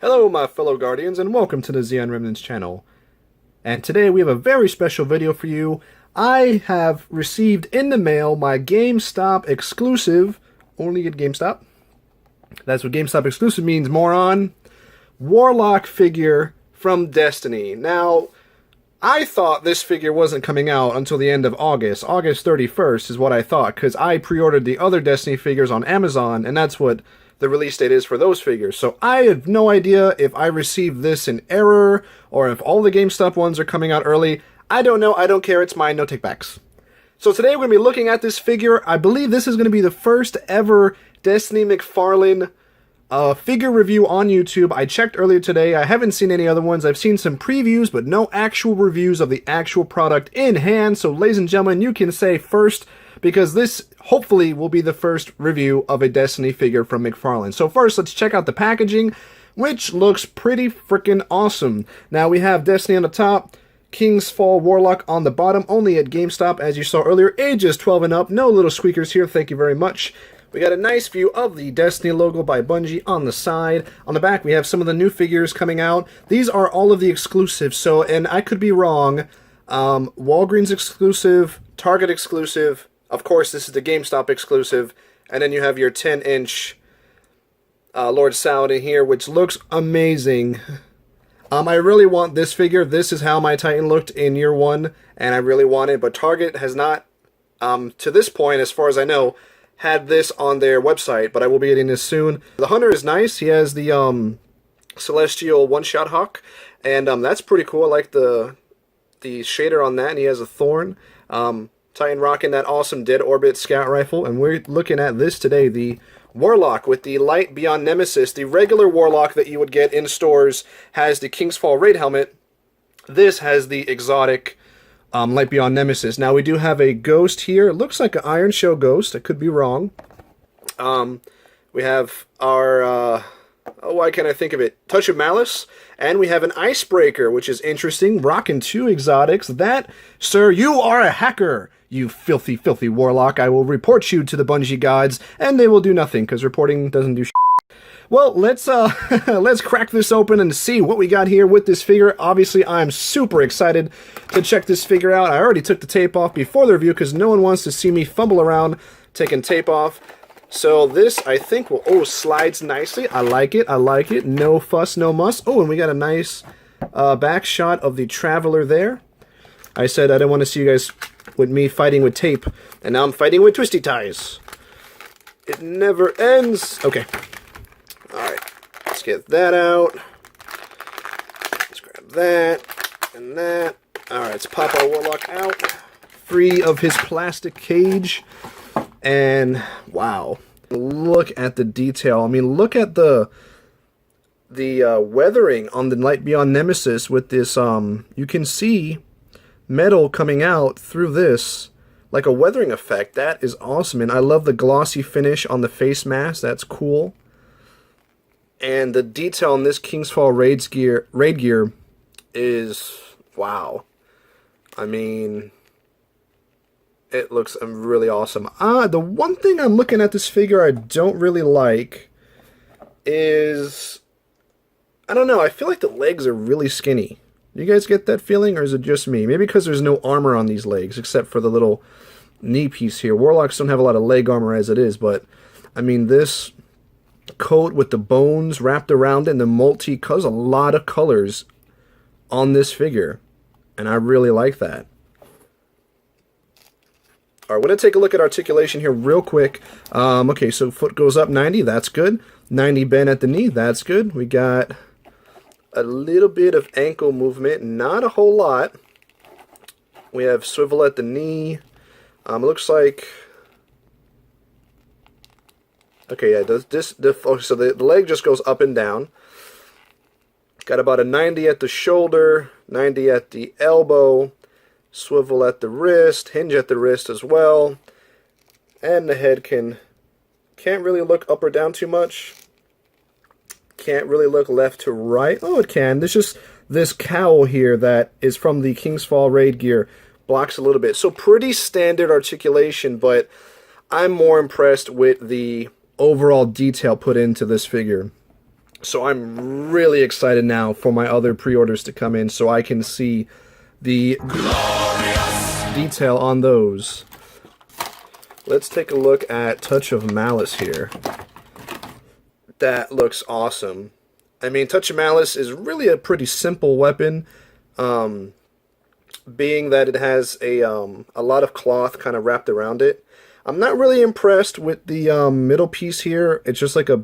Hello my fellow Guardians and welcome to the Xeon Remnants channel. And today we have a very special video for you. I have received in the mail my Gamestop exclusive, only at Gamestop. That's what Gamestop exclusive means, moron. Warlock figure from Destiny. Now, I thought this figure wasn't coming out until the end of August. August 31st is what I thought, because I pre-ordered the other Destiny figures on Amazon, and that's what the release date is for those figures. So I have no idea if I received this in error, or if all the GameStop ones are coming out early. I don't know, I don't care, it's mine, no takebacks. So today we're going to be looking at this figure. I believe this is going to be the first ever Destiny Mcfarlane figure review on YouTube. I checked earlier today. I haven't seen any other ones. I've seen some previews, but no actual reviews of the actual product in hand. So ladies and gentlemen, you can say first, because this hopefully will be the first review of a Destiny figure from Mcfarlane. So first, let's check out the packaging, which looks pretty freaking awesome. Now we have Destiny on the top, King's Fall Warlock on the bottom, only at GameStop, as you saw earlier, ages 12 and up. No little squeakers here, thank you very much. We got a nice view of the Destiny logo by Bungie on the side. On the back, we have some of the new figures coming out. These are all of the exclusives, so, and I could be wrong, Walgreens exclusive, Target exclusive, of course this is the GameStop exclusive, and then you have your 10-inch Lord Saladin here, which looks amazing. I really want this figure. This is how my Titan looked in year one, and I really want it, but Target has not, to this point, as far as I know, had this on their website, but I will be getting this soon. The Hunter is nice. He has the Celestial one-shot hawk, and that's pretty cool. I like the shader on that, and he has a thorn. Titan rocking that awesome Dead Orbit scout rifle, and we're looking at this today, the Warlock with the Light Beyond Nemesis. The regular Warlock that you would get in stores has the King's Fall Raid helmet. This has the exotic Light Beyond Nemesis. Now we do have a ghost here. It looks like an Iron Show ghost. I could be wrong. We have our, oh, why can't I think of it? Touch of Malice. And we have an Icebreaker, which is interesting. Rocking two exotics. That, sir, you are a hacker. You filthy, filthy Warlock. I will report you to the Bungie gods, and they will do nothing, because reporting doesn't do shit. Well, let's crack this open and see what we got here with this figure. Obviously, I'm super excited to check this figure out. I already took the tape off before the review because no one wants to see me fumble around taking tape off. So this, I think, will, oh, slides nicely. I like it, I like it. No fuss, no muss. Oh, and we got a nice back shot of the Traveler there. I said I didn't want to see you guys with me fighting with tape, and now I'm fighting with twisty ties. It never ends. Okay. Alright, let's get that out. Let's grab that and that. Alright, let's pop our Warlock out, free of his plastic cage. And wow, look at the detail. I mean, look at the weathering on the Light Beyond Nemesis with this, you can see metal coming out through this, like a weathering effect. That is awesome, and I love the glossy finish on the face mask. That's cool. And the detail on this King's Fall raid gear is, wow. I mean, it looks really awesome. The one thing I'm looking at this figure I don't really like is, I don't know, I feel like the legs are really skinny. You guys get that feeling, or is it just me? Maybe because there's no armor on these legs, except for the little knee piece here. Warlocks don't have a lot of leg armor as it is, but, I mean, this coat with the bones wrapped around it and the multi-colors, a lot of colors on this figure, and I really like that. Alright, we're going to take a look at articulation here real quick. Okay, so foot goes up 90, that's good. 90 bend at the knee, that's good. We got a little bit of ankle movement, not a whole lot. We have swivel at the knee. Looks like, okay, yeah, so the leg just goes up and down. Got about a 90 at the shoulder, 90 at the elbow, swivel at the wrist, hinge at the wrist as well. And the head can't really look up or down too much. Can't really look left to right. Oh, it can. There's just this cowl here that is from the King's Fall raid gear. Blocks a little bit. So pretty standard articulation, but I'm more impressed with the overall detail put into this figure. So I'm really excited now for my other pre-orders to come in so I can see the glorious detail on those. Let's take a look at Touch of Malice here. That looks awesome. I mean, Touch of Malice is really a pretty simple weapon, being that it has a lot of cloth kind of wrapped around it. I'm not really impressed with the middle piece here. It's just like a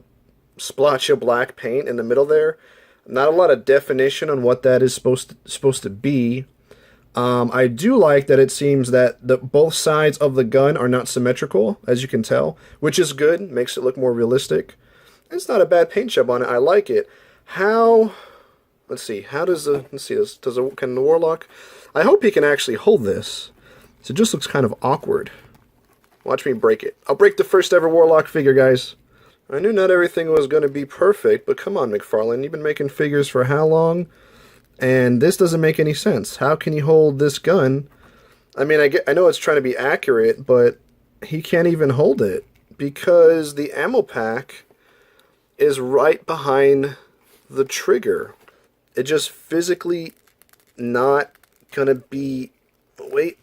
splotch of black paint in the middle there. Not a lot of definition on what that is supposed to be. I do like that it seems that both sides of the gun are not symmetrical, as you can tell, which is good. Makes it look more realistic. It's not a bad paint job on it. I like it. Let's see. How does can the Warlock? I hope he can actually hold this. So it just looks kind of awkward. Watch me break it. I'll break the first ever Warlock figure, guys. I knew not everything was going to be perfect, but come on, Mcfarlane. You've been making figures for how long? And this doesn't make any sense. How can you hold this gun? I mean, I know it's trying to be accurate, but he can't even hold it because the ammo pack is right behind the trigger. It just physically not gonna be... Wait.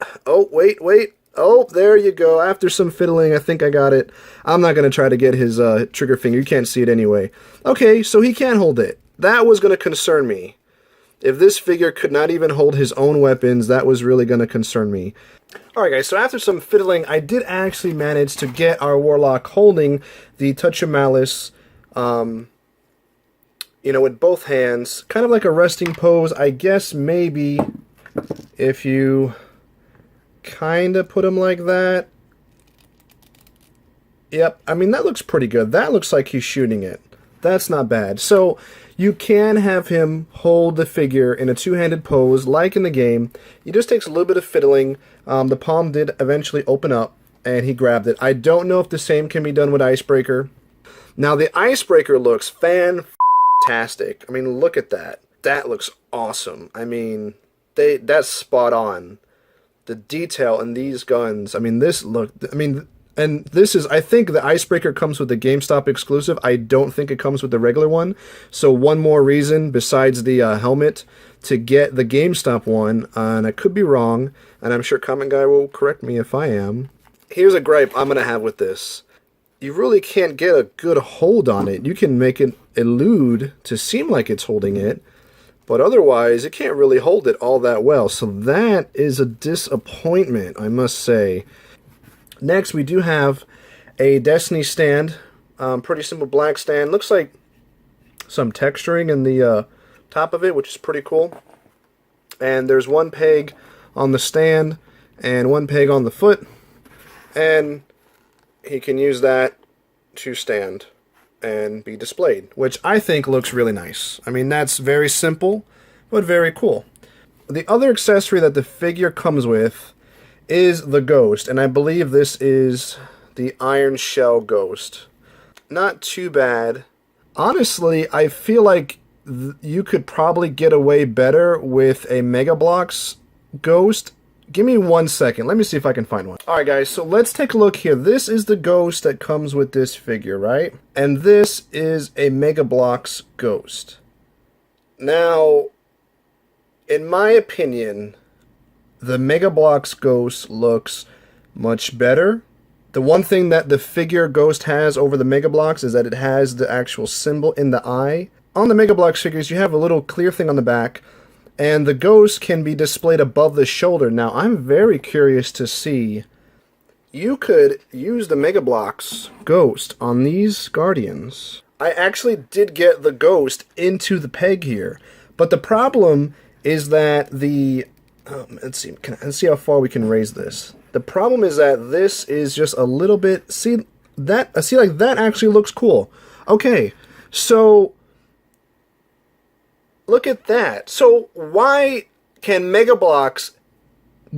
Oh, there you go. After some fiddling, I think I got it. I'm not gonna try to get his trigger finger. You can't see it anyway. Okay, so he can't hold it. That was gonna concern me. If this figure could not even hold his own weapons, that was really gonna concern me. Alright guys, so after some fiddling, I did actually manage to get our Warlock holding the Touch of Malice, you know, with both hands. Kind of like a resting pose. I guess maybe if you kind of put him like that. Yep, I mean, that looks pretty good. That looks like he's shooting it. That's not bad. So, you can have him hold the figure in a two-handed pose, like in the game. It just takes a little bit of fiddling. The palm did eventually open up, and he grabbed it. I don't know if the same can be done with Icebreaker. Now, the Icebreaker looks fantastic. I mean, look at that. That looks awesome. I mean, that's spot on. The detail in these guns. I mean, and this is, I think the Icebreaker comes with the Gamestop exclusive. I don't think it comes with the regular one. So one more reason besides the helmet to get the Gamestop one, and I could be wrong, and I'm sure Comment Guy will correct me if I am. Here's a gripe I'm going to have with this. You really can't get a good hold on it. You can make it elude to seem like it's holding it, but otherwise it can't really hold it all that well. So that is a disappointment, I must say. Next, we do have a Destiny stand. Pretty simple black stand. Looks like some texturing in the top of it, which is pretty cool. And there's one peg on the stand and one peg on the foot. And he can use that to stand and be displayed, which I think looks really nice. I mean, that's very simple, but very cool. The other accessory that the figure comes with is the Ghost, and I believe this is the Iron Shell Ghost. Not too bad. Honestly, I feel like you could probably get away better with a Mega Bloks Ghost. Give me 1 second. Let me see if I can find one. Alright guys, so let's take a look here. This is the Ghost that comes with this figure, right? And this is a Mega Bloks Ghost. Now, in my opinion, the Mega Bloks Ghost looks much better. The one thing that the figure Ghost has over the Mega Bloks is that it has the actual symbol in the eye. On the Mega Bloks figures, you have a little clear thing on the back, and the Ghost can be displayed above the shoulder. Now, I'm very curious to see. You could use the Mega Bloks Ghost on these Guardians. I actually did get the Ghost into the peg here, but the problem is that the... let's see how far we can raise this. The problem is that this is just a little bit... like that actually looks cool. Okay, so look at that. So why can Mega Bloks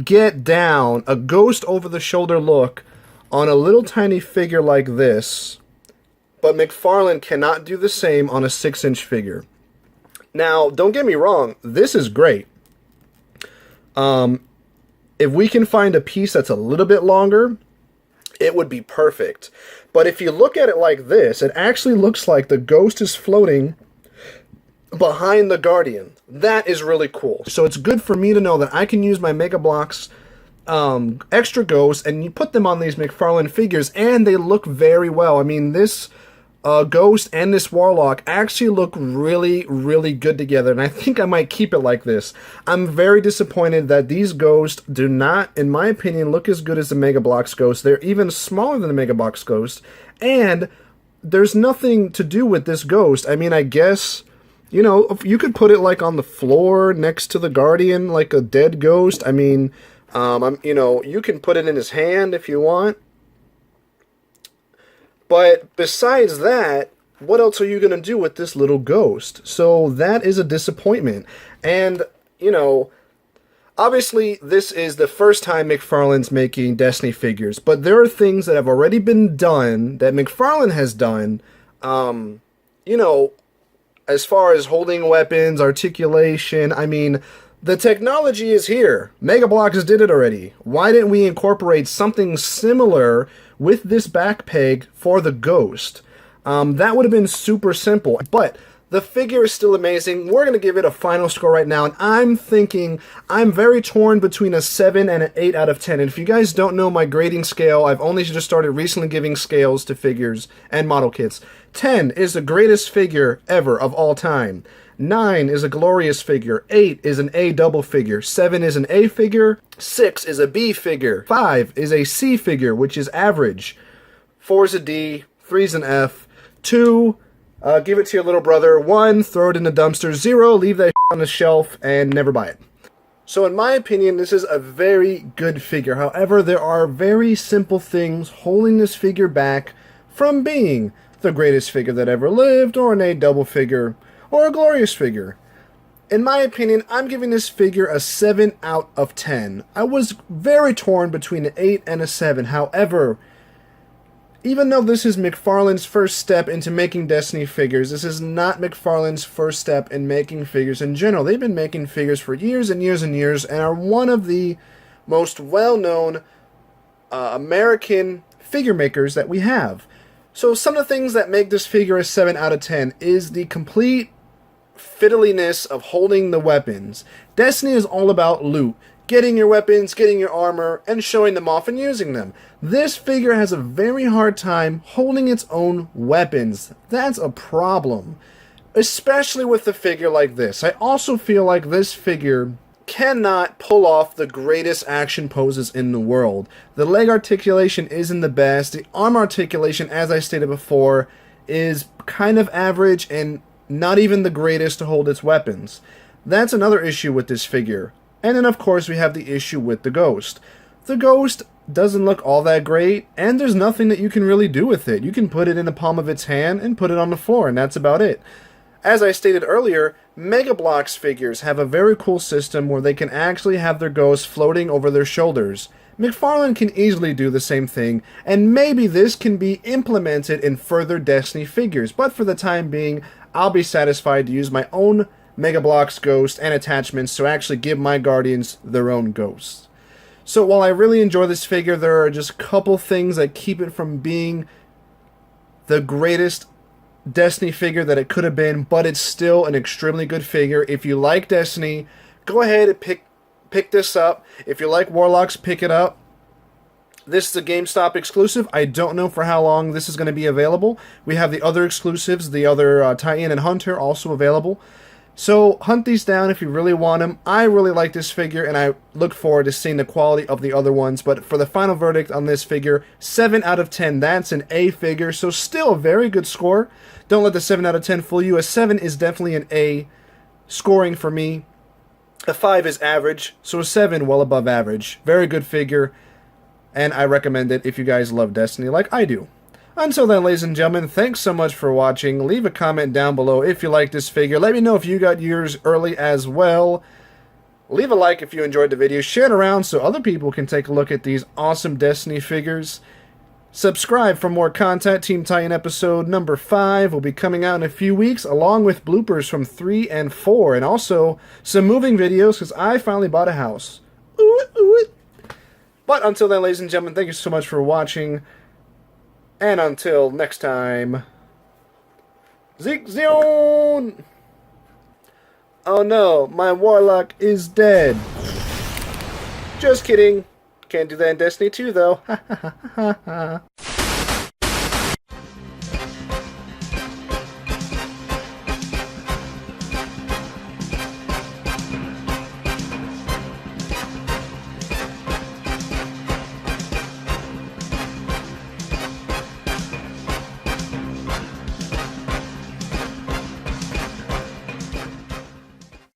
get down a Ghost over the shoulder look on a little tiny figure like this, but Mcfarlane cannot do the same on a 6-inch figure? Now, don't get me wrong, this is great. If we can find a piece that's a little bit longer, it would be perfect. But if you look at it like this, it actually looks like the Ghost is floating behind the Guardian. That is really cool. So it's good for me to know that I can use my Mega Bloks extra ghosts, and you put them on these Mcfarlane figures, and they look very well. I mean, this Ghost and this Warlock actually look really, really good together, and I think I might keep it like this. I'm very disappointed that these Ghosts do not, in my opinion, look as good as the Mega Bloks Ghost. They're even smaller than the Mega Bloks Ghost, and there's nothing to do with this Ghost. I mean, I guess, you know, you could put it like on the floor next to the Guardian, like a dead Ghost. I mean, you know, you can put it in his hand if you want. But besides that, what else are you going to do with this little Ghost? So that is a disappointment. And, you know, obviously this is the first time Mcfarlane's making Destiny figures, but there are things that have already been done, that Mcfarlane has done, you know, as far as holding weapons, articulation. I mean, the technology is here. Mega Bloks did it already. Why didn't we incorporate something similar with this back peg for the Ghost? That would have been super simple. But the figure is still amazing. We're going to give it a final score right now, and I'm thinking I'm very torn between a 7 and an 8 out of 10. And if you guys don't know my grading scale, I've only just started recently giving scales to figures and model kits. 10 is the greatest figure ever of all time. 9 is a glorious figure. 8 is an A double figure. 7 is an A figure. 6 is a B figure. 5 is a C figure, which is average. 4 is a D. 3 is an F. 2, give it to your little brother. 1, throw it in the dumpster. 0, leave that on the shelf and never buy it. So in my opinion, this is a very good figure. However, there are very simple things holding this figure back from being the greatest figure that ever lived, or an A double figure, or a glorious figure. In my opinion, I'm giving this figure a 7 out of 10. I was very torn between an 8 and a 7. However, even though this is Mcfarlane's first step into making Destiny figures, this is not Mcfarlane's first step in making figures in general. They've been making figures for years and years and years, and are one of the most well-known American figure makers that we have. So some of the things that make this figure a 7 out of 10 is the complete fiddliness of holding the weapons. Destiny is all about loot. Getting your weapons, getting your armor, and showing them off and using them. This figure has a very hard time holding its own weapons. That's a problem. Especially with a figure like this. I also feel like this figure cannot pull off the greatest action poses in the world. The leg articulation isn't the best. The arm articulation, as I stated before, is kind of average and not even the greatest to hold its weapons. That's another issue with this figure. And then, of course, we have the issue with the Ghost. The Ghost doesn't look all that great, and there's nothing that you can really do with it. You can put it in the palm of its hand and put it on the floor, and that's about it. As I stated earlier, Mega Bloks figures have a very cool system where they can actually have their ghosts floating over their shoulders. Mcfarlane can easily do the same thing, and maybe this can be implemented in further Destiny figures, but for the time being, I'll be satisfied to use my own Mega Bloks ghosts and attachments to actually give my Guardians their own ghosts. So while I really enjoy this figure, there are just a couple things that keep it from being the greatest Destiny figure that it could have been, but it's still an extremely good figure. If you like Destiny, go ahead and pick this up. If you like Warlocks, pick it up. This is a GameStop exclusive. I don't know for how long this is going to be available. We have the other exclusives, the other Titan and Hunter also available. So hunt these down if you really want them. I really like this figure, and I look forward to seeing the quality of the other ones. But for the final verdict on this figure, 7 out of 10. That's an A figure, so still a very good score. Don't let the 7 out of 10 fool you. A 7 is definitely an A scoring for me. A 5 is average, so a 7 well above average. Very good figure, and I recommend it if you guys love Destiny like I do. Until then, ladies and gentlemen, thanks so much for watching. Leave a comment down below if you like this figure. Let me know if you got yours early as well. Leave a like if you enjoyed the video. Share it around so other people can take a look at these awesome Destiny figures. Subscribe for more content. Team Titan episode number 5 will be coming out in a few weeks, along with bloopers from 3 and 4, and also some moving videos because I finally bought a house. Ooh, ooh. But until then, ladies and gentlemen, thank you so much for watching. And until next time, Zeke Zion! Oh no, my Warlock is dead. Just kidding. Can't do that in Destiny 2 though.